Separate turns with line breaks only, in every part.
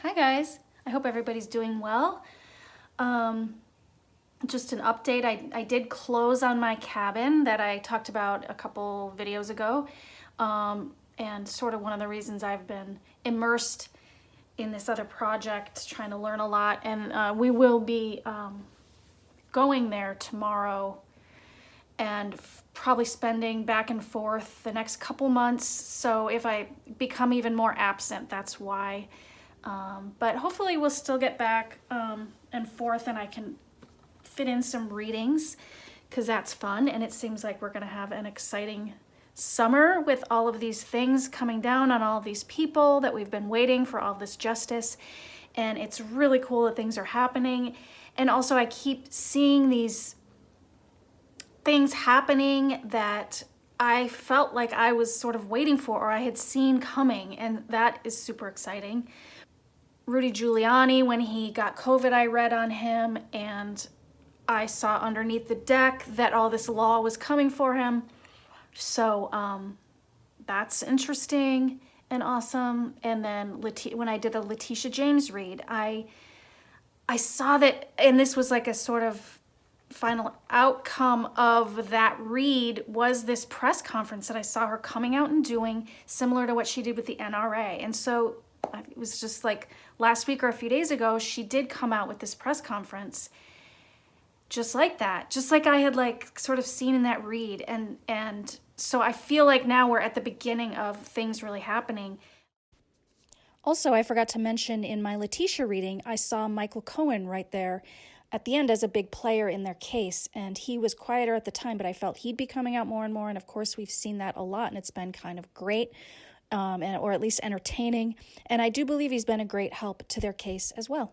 Hi guys, I hope everybody's doing well. Just an update, I did close on my cabin that I talked about a couple videos ago. And sort of one of the reasons I've been immersed in this other project, trying to learn a lot. And we will be going there tomorrow and probably spending back and forth the next couple months. So if I become even more absent, that's why. But hopefully we'll still get back and forth and I can fit in some readings because that's fun. And it seems like we're going to have an exciting summer with all of these things coming down on all of these people that we've been waiting for, all this justice. And it's really cool that things are happening. And also I keep seeing these things happening that I felt like I was sort of waiting for or I had seen coming, and that is super exciting. Rudy Giuliani, when he got COVID, I read on him and I saw underneath the deck that all this law was coming for him. So that's interesting and awesome. And then when I did the Letitia James read, I saw that, and this was like a sort of final outcome of that read was this press conference that I saw her coming out and doing, similar to what she did with the NRA. And so it was just like last week or a few days ago, she did come out with this press conference just like that, just like I had like sort of seen in that read. And so I feel like now we're at the beginning of things really happening. Also, I forgot to mention in my Letitia reading, I saw Michael Cohen right there at the end as a big player in their case, and he was quieter at the time, but I felt he'd be coming out more and more, and of course we've seen that a lot, and it's been kind of great, or at least entertaining, and I do believe he's been a great help to their case as well.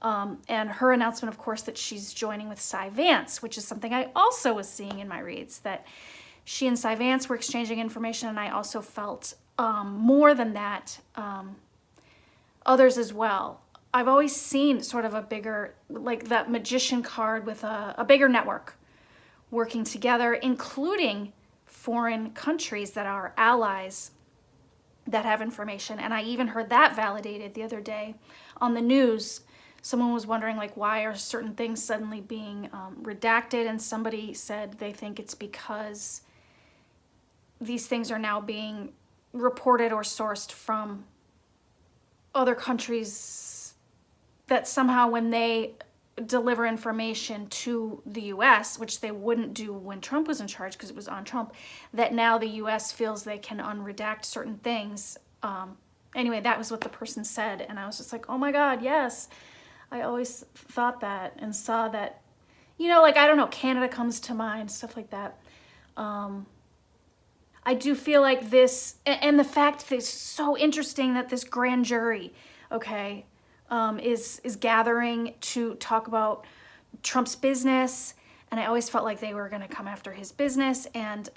And her announcement, of course, that she's joining with Cy Vance, which is something I also was seeing in my reads, that she and Cy Vance were exchanging information, and I also felt more than that, others as well. I've always seen sort of a bigger, like that magician card with a bigger network working together, including foreign countries that are allies that have information. And I even heard that validated the other day on the news. Someone was wondering, like, why are certain things suddenly being redacted? And somebody said they think it's because these things are now being reported or sourced from other countries that somehow when they deliver information to the US, which they wouldn't do when Trump was in charge because it was on Trump, that now the US feels they can unredact certain things. Anyway, that was what the person said. And I was just like, oh my God, yes. I always thought that and saw that, like, I don't know, Canada comes to mind, stuff like that. I do feel like this, and the fact that it's so interesting that this grand jury, okay, is gathering to talk about Trump's business, and I always felt like they were going to come after his business, and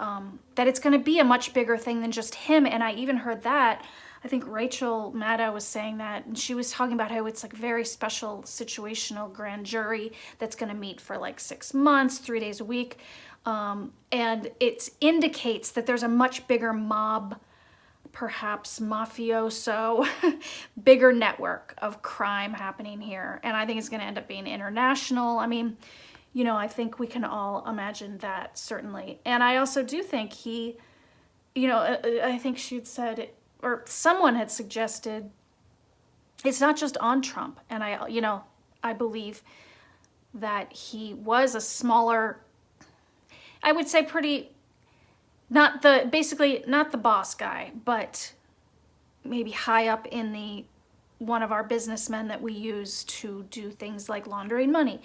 that it's going to be a much bigger thing than just him. And I even heard that, I think Rachel Maddow was saying that, and she was talking about how it's like very special situational grand jury that's going to meet for like 6 months, 3 days a week, and it indicates that there's a much bigger mob, perhaps mafioso, bigger network of crime happening here. And I think it's going to end up being international. I mean, I think we can all imagine that, certainly. And I also do think he, I think she'd said, or someone had suggested, it's not just on Trump. And I believe that he was a smaller, I would say pretty, basically not the boss guy, but maybe high up in one of our businessmen that we use to do things like laundering money.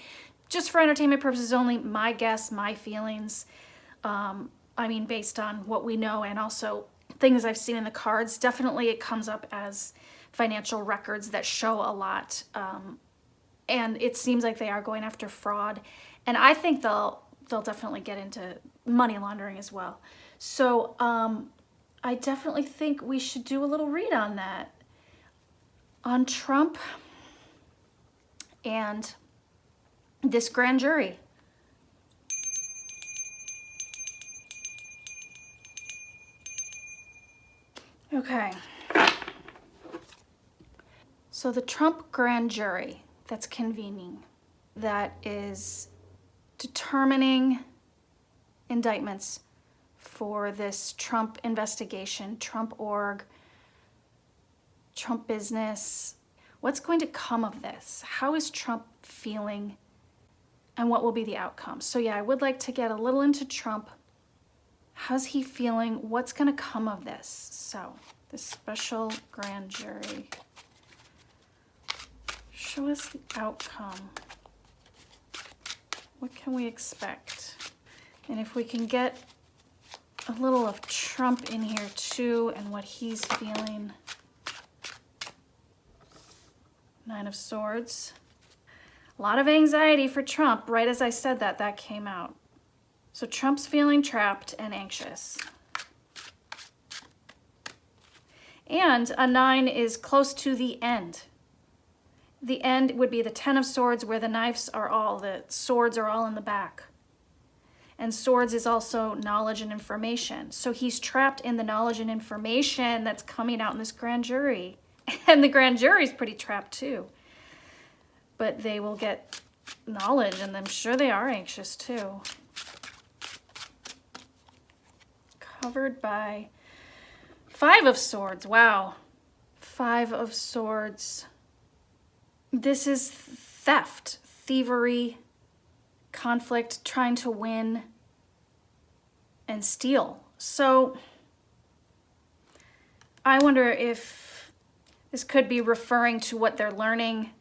Just for entertainment purposes only, my guess, my feelings. I mean, based on what we know and also things I've seen in the cards, definitely it comes up as financial records that show a lot. And it seems like they are going after fraud. And I think they'll definitely get into money laundering as well. So I definitely think we should do a little read on that, on Trump and this grand jury. Okay. So the Trump grand jury that's convening, that is determining indictments for this Trump investigation, Trump org, Trump business. What's going to come of this? How is Trump feeling? And what will be the outcome? So yeah, I would like to get a little into Trump. How's he feeling? What's going to come of this? So the special grand jury. Show us the outcome. What can we expect? And if we can get a little of Trump in here too, and what he's feeling. Nine of Swords. A lot of anxiety for Trump. Right as I said that, that came out. So Trump's feeling trapped and anxious. And a 9 is close to the end. The end would be the 10 of Swords, where the knives are all, the swords are all in the back. And Swords is also knowledge and information. So he's trapped in the knowledge and information that's coming out in this grand jury. And the grand jury's pretty trapped too. But they will get knowledge, and I'm sure they are anxious too. Covered by 5 of Swords. Wow. 5 of Swords. This is theft, thievery, conflict, trying to win and steal. So I wonder if this could be referring to what they're learning.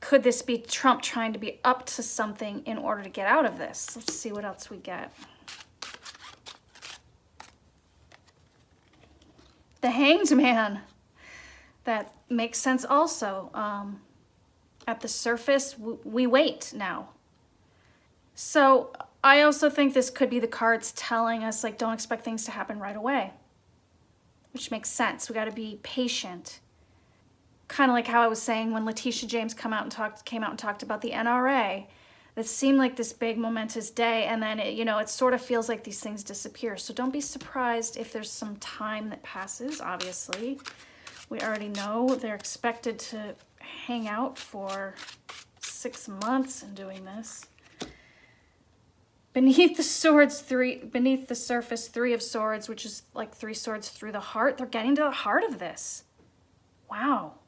Could this be Trump trying to be up to something in order to get out of this? Let's see what else we get. The Hanged Man. That makes sense also. At the surface, we wait now. So I also think this could be the cards telling us, like, don't expect things to happen right away. Which makes sense. We got to be patient. Kind of like how I was saying when Letitia James came out and talked about the NRA. That seemed like this big momentous day, and then it sort of feels like these things disappear. So don't be surprised if there's some time that passes. Obviously, we already know they're expected to hang out for 6 months in doing this. Beneath the surface, 3 of Swords, which is like 3 swords through the heart. They're getting to the heart of this. Wow.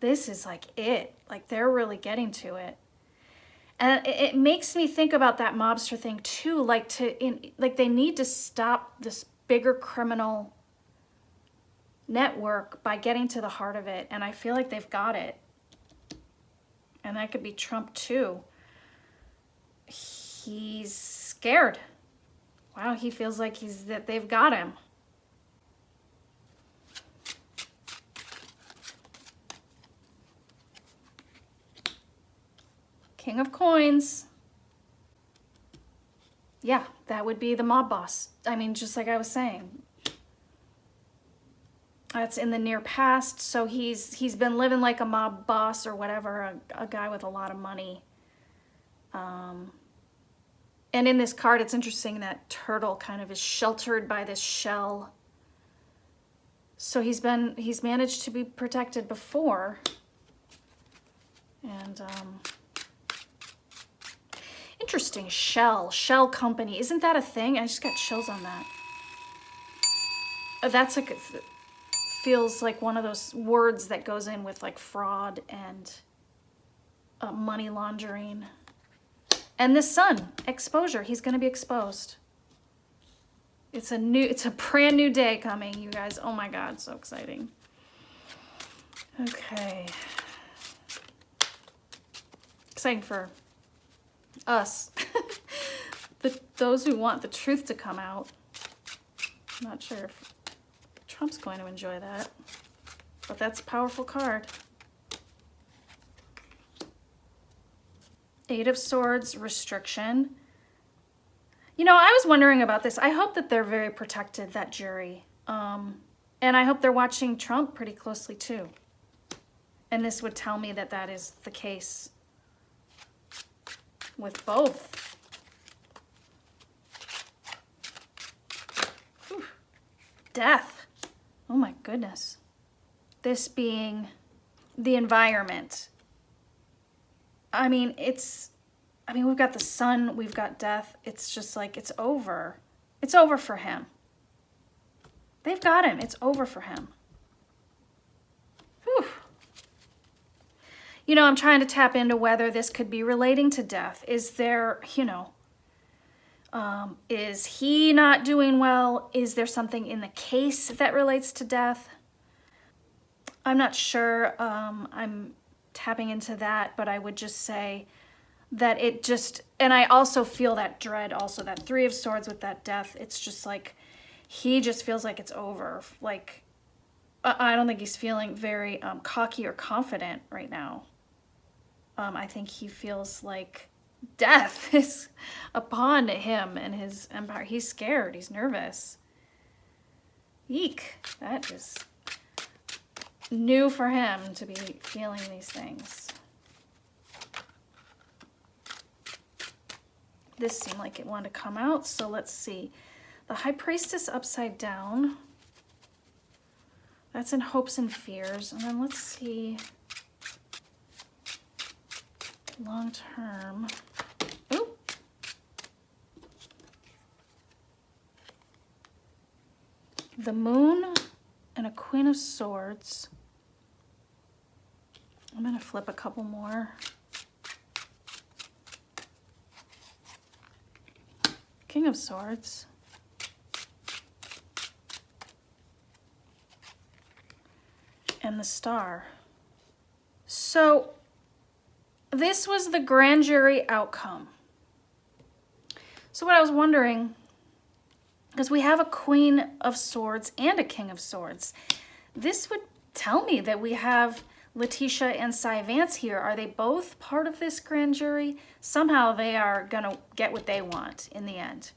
This is like it. Like they're really getting to it. And it makes me think about that mobster thing too. Like they need to stop this bigger criminal network by getting to the heart of it. And I feel like they've got it. And that could be Trump too. He's scared. Wow, he feels like that they've got him. King of Coins. Yeah, that would be the mob boss. I mean, just like I was saying. That's in the near past, so he's been living like a mob boss or whatever, a guy with a lot of money. And in this card, it's interesting that turtle kind of is sheltered by this shell. So he's managed to be protected before. And interesting, shell company. Isn't that a thing? I just got chills on that. That's like, feels like one of those words that goes in with like fraud and money laundering. And the sun, exposure. He's going to be exposed. It's a brand new day coming, you guys. Oh my God, so exciting. Okay. Exciting for us. Those who want the truth to come out. I'm not sure if Trump's going to enjoy that, but that's a powerful card. 8 of Swords, restriction. I was wondering about this. I hope that they're very protected, that jury. And I hope they're watching Trump pretty closely too. And this would tell me that that is the case with both. Whew. Death. Oh my goodness. This being the environment. I mean, we've got the sun, we've got death. It's just like, it's over. It's over for him. They've got him. It's over for him. Whew. You know, I'm trying to tap into whether this could be relating to death. Is there, you know, is he not doing well? Is there something in the case that relates to death? I'm not sure. I'm tapping into that, but I would just say that it just, and I also feel that dread also, that Three of Swords with that death. It's just like, he just feels like it's over. Like, I don't think he's feeling very cocky or confident right now. I think he feels like death is upon him and his empire. He's scared. He's nervous. Eek. That is new for him to be feeling these things. This seemed like it wanted to come out, so let's see. The High Priestess upside down. That's in hopes and fears. And then let's see. Long term. Ooh. The Moon and a Queen of Swords. I'm going to flip a couple more. King of Swords. And the Star. So this was the grand jury outcome. So what I was wondering, because we have a Queen of Swords and a King of Swords, this would tell me that we have Letitia and Cy Vance here. Are they both part of this grand jury? Somehow they are going to get what they want in the end.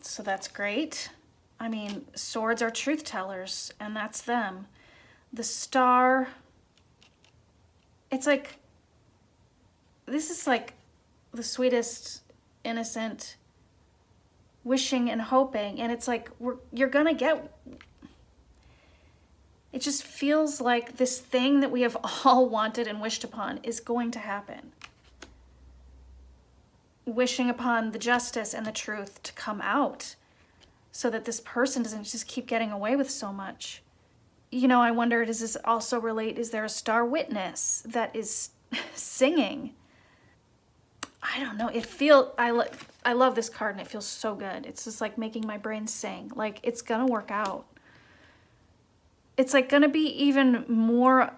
So that's great. I mean, swords are truth tellers, and that's them. The Star, it's like, this is like the sweetest, innocent wishing and hoping, and it's like, you're gonna get, it just feels like this thing that we have all wanted and wished upon is going to happen. Wishing upon the justice and the truth to come out so that this person doesn't just keep getting away with so much. You know, I wonder, does this also relate, is there a star witness that is singing? I don't know. I love this card, and it feels so good. It's just like making my brain sing. Like, it's gonna work out. It's like gonna be even more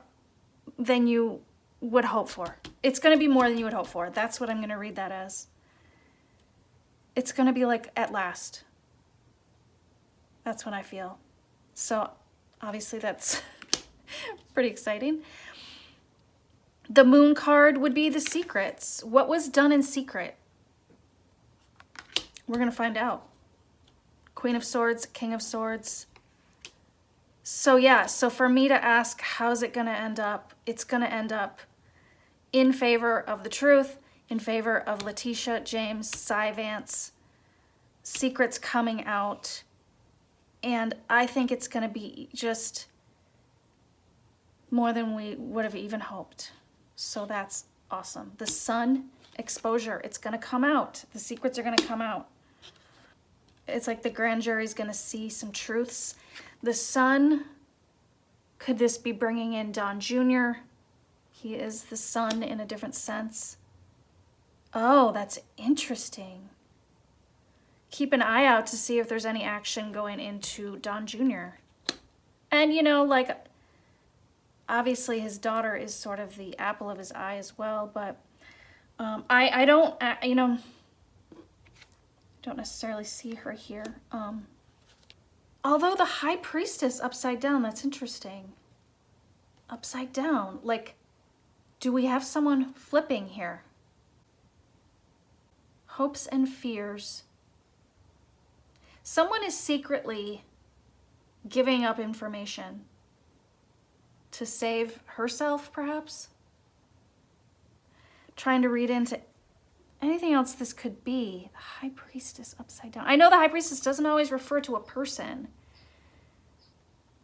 than you would hope for. It's gonna be more than you would hope for. That's what I'm gonna read that as. It's gonna be like, at last. That's what I feel. So obviously that's pretty exciting. The Moon card would be the secrets. What was done in secret? We're gonna find out. Queen of Swords, King of Swords. So yeah, so for me to ask, how's it gonna end up? It's gonna end up in favor of the truth, in favor of Letitia, James, Cy Vance, secrets coming out. And I think it's gonna be just more than we would have even hoped. So that's awesome. The Sun, exposure, it's gonna come out. The secrets are gonna come out. It's like the grand jury's gonna see some truths. The Sun, could this be bringing in Don Jr.? He is the Sun in a different sense. Oh, that's interesting. Keep an eye out to see if there's any action going into Don Jr. And, you know, like, obviously his daughter is sort of the apple of his eye as well, but I don't, you know, don't necessarily see her here. Although the High Priestess upside down, that's interesting. Upside down, like, do we have someone flipping here? Hopes and fears. Someone is secretly giving up information to save herself, perhaps? Trying to read into anything else this could be. The High Priestess upside down. I know the High Priestess doesn't always refer to a person.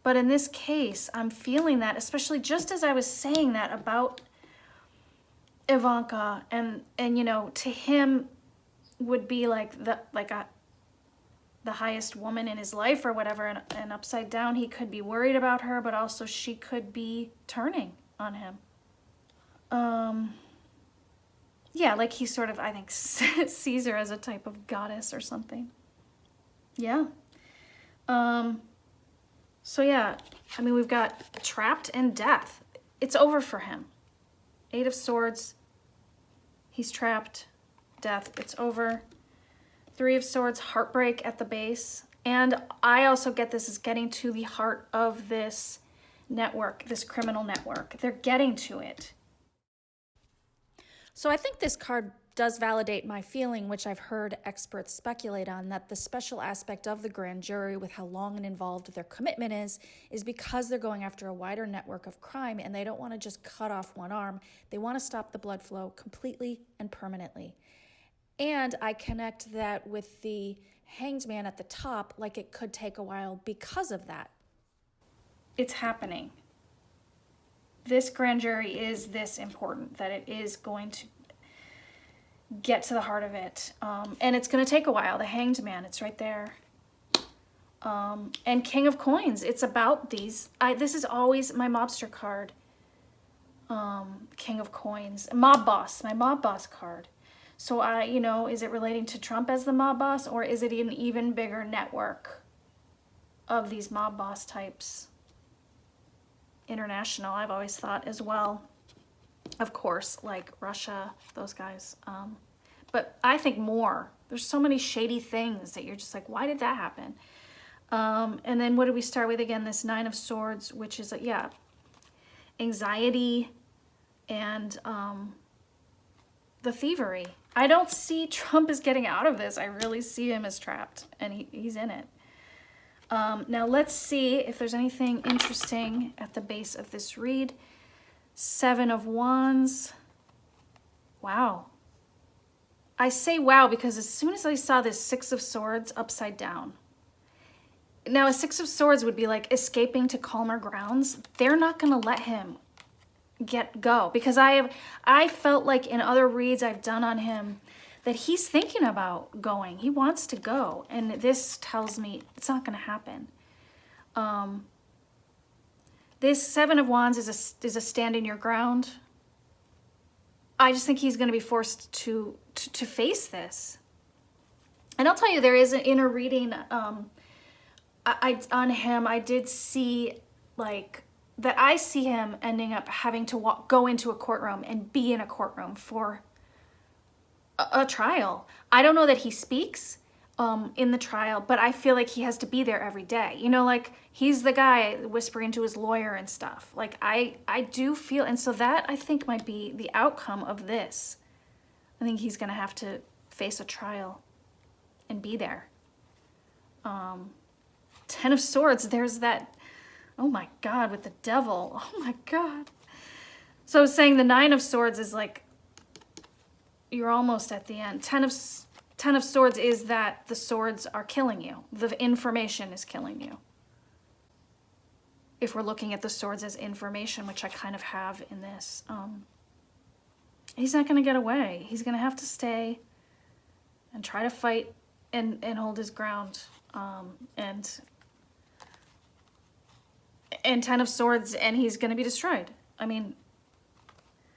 But in this case, I'm feeling that, especially just as I was saying that about Ivanka, and you know, to him would be like the highest woman in his life or whatever, and upside down he could be worried about her, but also she could be turning on him. Yeah, like he sort of, I think, sees her as a type of goddess or something. Yeah. So yeah, I mean, we've got trapped and death. It's over for him. 8 of Swords. He's trapped. Death. It's over. 3 of Swords. Heartbreak at the base. And I also get this as getting to the heart of this network, this criminal network. They're getting to it. So I think this card does validate my feeling, which I've heard experts speculate on, that the special aspect of the grand jury with how long and involved their commitment is because they're going after a wider network of crime and they don't want to just cut off one arm. They want to stop the blood flow completely and permanently. And I connect that with the Hanged Man at the top, like it could take a while because of that. It's happening. This grand jury is this important that it is going to get to the heart of it. And it's going to take a while. The Hanged Man, it's right there. And King of Coins, it's about these. This is always my mobster card. King of Coins. Mob Boss, my Mob Boss card. So you know, is it relating to Trump as the mob boss, or is it an even bigger network of these mob boss types? International, I've always thought as well. Of course, like Russia, those guys. But I think more. There's so many shady things that you're just like, why did that happen? And then what did we start with again? This 9 of Swords, which is, yeah, anxiety and the thievery. I don't see Trump as getting out of this. I really see him as trapped, and he's in it. Now let's see if there's anything interesting at the base of this read. 7 of Wands. Wow. I say wow because as soon as I saw this 6 of Swords upside down. Now a 6 of Swords would be like escaping to calmer grounds. They're not going to let him go because I felt like in other reads I've done on him that he's thinking about going. He wants to go, and this tells me it's not going to happen. This 7 of Wands is a stand in your ground. I just think he's going to be forced to face this. And I'll tell you, there is an inner reading on him. I did see like that. I see him ending up having to go into a courtroom and be in a courtroom for a trial. I don't know that he speaks in the trial, but I feel like he has to be there every day. You know, like he's the guy whispering to his lawyer and stuff. Like I do feel, and so that I think might be the outcome of this. I think he's gonna have to face a trial and be there. 10 of Swords, there's that, oh my God, with the devil. Oh my God. So I was saying the 9 of Swords is like, you're almost at the end. 10 of Swords is that the swords are killing you. The information is killing you. If we're looking at the swords as information, which I kind of have in this, he's not going to get away. He's going to have to stay and try to fight and hold his ground. And 10 of Swords, and he's going to be destroyed. I mean,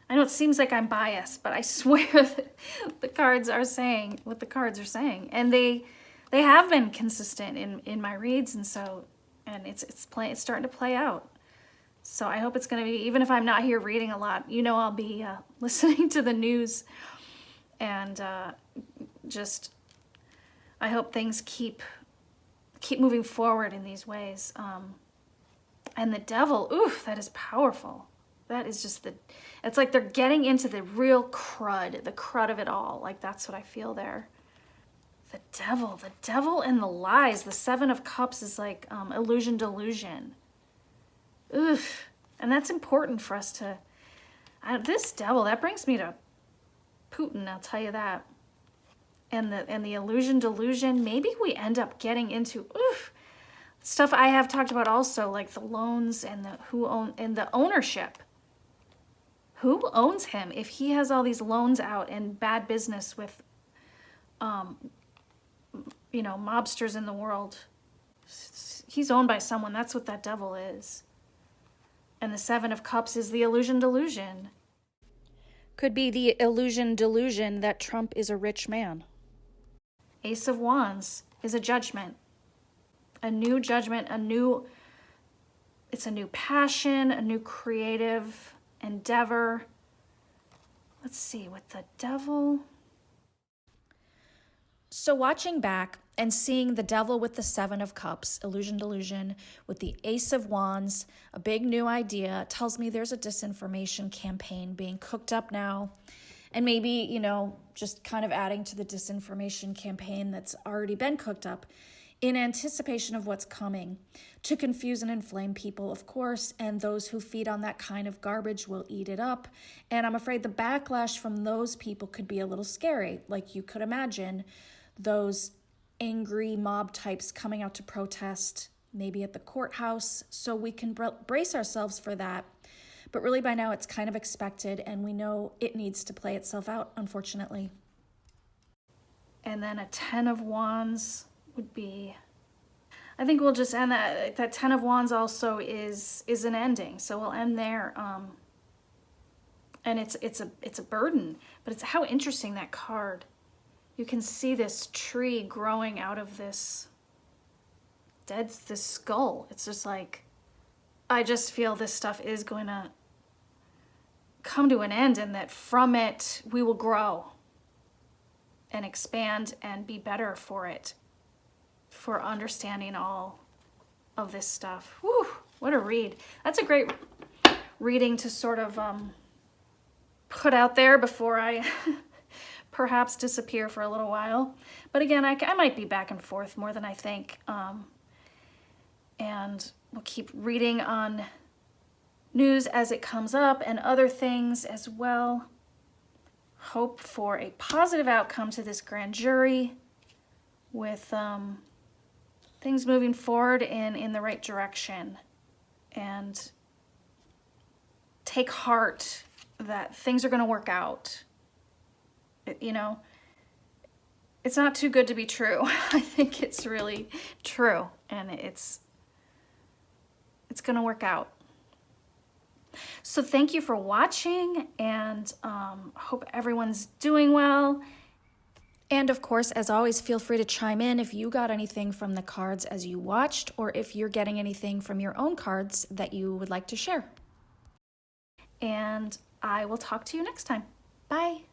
I know it seems like I'm biased, but I swear that the cards are saying what the cards are saying, and they have been consistent in my reads, and so it's starting to play out. So I hope it's going to be, even if I'm not here reading a lot, you know, I'll be listening to the news, and just I hope things keep moving forward in these ways. And the devil, oof, that is powerful. That is just it's like they're getting into the real crud of it all. Like that's what I feel there. The devil and the lies. The 7 of Cups is like illusion, delusion. Oof. And that's important for us to, this devil, that brings me to Putin, I'll tell you that. And the illusion, delusion, maybe we end up getting into, oof, Stuff I have talked about also, like the loans and the ownership. Who owns him if he has all these loans out and bad business with, mobsters in the world? He's owned by someone. That's what that devil is. And the Seven of Cups is the illusion delusion. Could be the illusion delusion that Trump is a rich man. Ace of Wands is a judgment. A new judgment, it's a new passion, a new creative endeavor. Let's see, with the devil. So watching back and seeing the devil with the Seven of Cups, illusion delusion, with the Ace of Wands, a big new idea, tells me there's a disinformation campaign being cooked up now. And maybe, just kind of adding to the disinformation campaign that's already been cooked up in anticipation of what's coming, to confuse and inflame people, of course, and those who feed on that kind of garbage will eat it up. And I'm afraid the backlash from those people could be a little scary. Like you could imagine those angry mob types coming out to protest, maybe at the courthouse, so we can brace ourselves for that. But really by now it's kind of expected, and we know it needs to play itself out, unfortunately. And then a Ten of Wands would be, I think we'll just end that. That Ten of Wands also is an ending, so we'll end there. And it's a burden, but it's how interesting that card. You can see this tree growing out of this skull. It's just like, I just feel this stuff is going to come to an end, and that from it we will grow and expand and be better for it, for understanding all of this stuff. Whew, what a read. That's a great reading to sort of put out there before I perhaps disappear for a little while. But again, I might be back and forth more than I think. And we'll keep reading on news as it comes up and other things as well. Hope for a positive outcome to this grand jury with things moving forward in the right direction. And take heart that things are going to work out. It's not too good to be true. I think it's really true, and it's going to work out. So thank you for watching, and hope everyone's doing well. And of course, as always, feel free to chime in if you got anything from the cards as you watched, or if you're getting anything from your own cards that you would like to share. And I will talk to you next time. Bye.